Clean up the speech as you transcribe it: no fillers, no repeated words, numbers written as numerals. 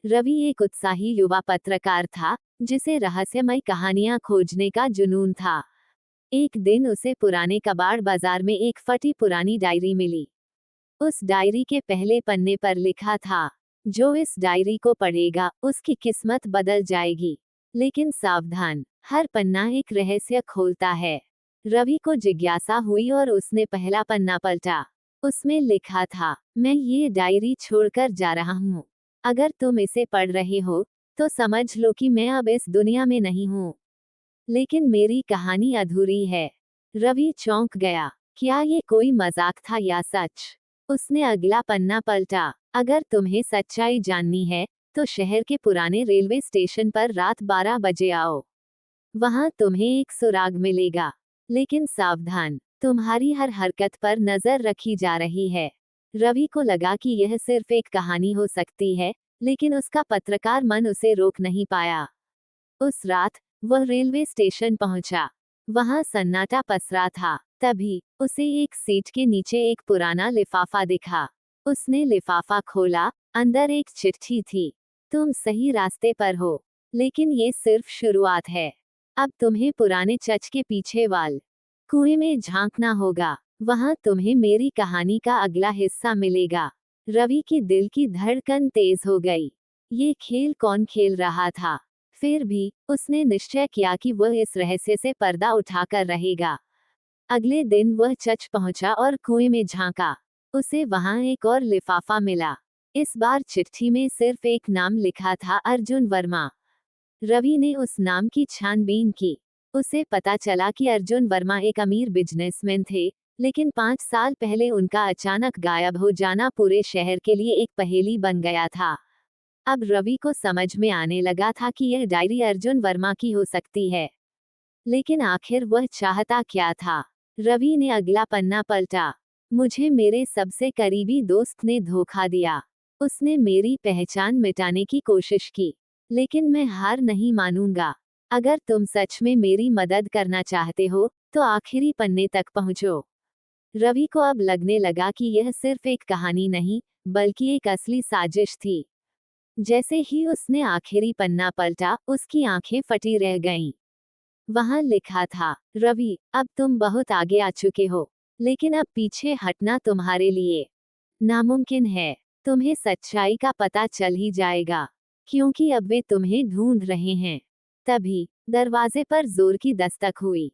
रवि एक उत्साही युवा पत्रकार था, जिसे रहस्यमय कहानियां खोजने का जुनून था। एक दिन उसे पुराने कबाड़ बाजार में एक फटी पुरानी डायरी मिली। उस डायरी के पहले पन्ने पर लिखा था, जो इस डायरी को पढ़ेगा उसकी किस्मत बदल जाएगी। लेकिन सावधान, हर पन्ना एक रहस्य खोलता है। रवि को जिज्ञासा हुई और उसने पहला पन्ना पलटा। उसमें लिखा था, मैं ये डायरी छोड़कर जा रहा हूँ। अगर तुम इसे पढ़ रहे हो तो समझ लो कि मैं अब इस दुनिया में नहीं हूँ। लेकिन मेरी कहानी अधूरी है। रवि चौंक गया। क्या ये कोई मजाक था या सच? उसने अगला पन्ना पलटा। अगर तुम्हें सच्चाई जाननी है तो शहर के पुराने रेलवे स्टेशन पर रात 12 बजे आओ। वहां तुम्हें एक सुराग मिलेगा। लेकिन सावधान, तुम्हारी हर हरकत पर नजर रखी जा रही है। रवि को लगा कि यह सिर्फ एक कहानी हो सकती है, लेकिन उसका पत्रकार मन उसे रोक नहीं पाया। उस रात वह रेलवे स्टेशन पहुंचा। वहां सन्नाटा पसरा था। तभी उसे एक सीट के नीचे एक पुराना लिफाफा दिखा। उसने लिफाफा खोला। अंदर एक चिट्ठी थी। तुम सही रास्ते पर हो, लेकिन ये सिर्फ शुरुआत है। अब तुम्हें पुराने चच के पीछे वाल कुएं में झांकना होगा। वहां तुम्हें मेरी कहानी का अगला हिस्सा मिलेगा। रवि की दिल की धड़कन तेज हो गई। ये खेल कौन खेल रहा था? फिर भी उसने निश्चय किया कि वह इस रहस्य से पर्दा उठाकर रहेगा। अगले दिन वह चच पहुंचा और कुएं में झांका। उसे वहां एक और लिफाफा मिला। इस बार चिट्ठी में सिर्फ एक नाम लिखा था, अर्जुन वर्मा। रवि ने उस नाम की छानबीन की। उसे पता चला कि अर्जुन वर्मा एक अमीर बिजनेसमैन थे, लेकिन 5 साल पहले उनका अचानक गायब हो जाना पूरे शहर के लिए एक पहेली बन गया था। अब रवि को समझ में आने लगा था कि यह डायरी अर्जुन वर्मा की हो सकती है। लेकिन आखिर वह चाहता क्या था? रवि ने अगला पन्ना पलटा। मुझे मेरे सबसे करीबी दोस्त ने धोखा दिया। उसने मेरी पहचान मिटाने की कोशिश की। लेकिन मैं हार नहीं मानूंगा। अगर तुम सच में मेरी मदद करना चाहते हो तो आखिरी पन्ने तक पहुंचो। रवि को अब लगने लगा कि यह सिर्फ एक कहानी नहीं, बल्कि एक असली साजिश थी। जैसे ही उसने आखिरी पन्ना पलटा, उसकी आंखें फटी रह गईं। वहां लिखा था, रवि, अब तुम बहुत आगे आ चुके हो, लेकिन अब पीछे हटना तुम्हारे लिए नामुमकिन है। तुम्हें सच्चाई का पता चल ही जाएगा, क्योंकि अब वे तुम्हें ढूंढ रहे हैं। तभी दरवाजे पर जोर की दस्तक हुई।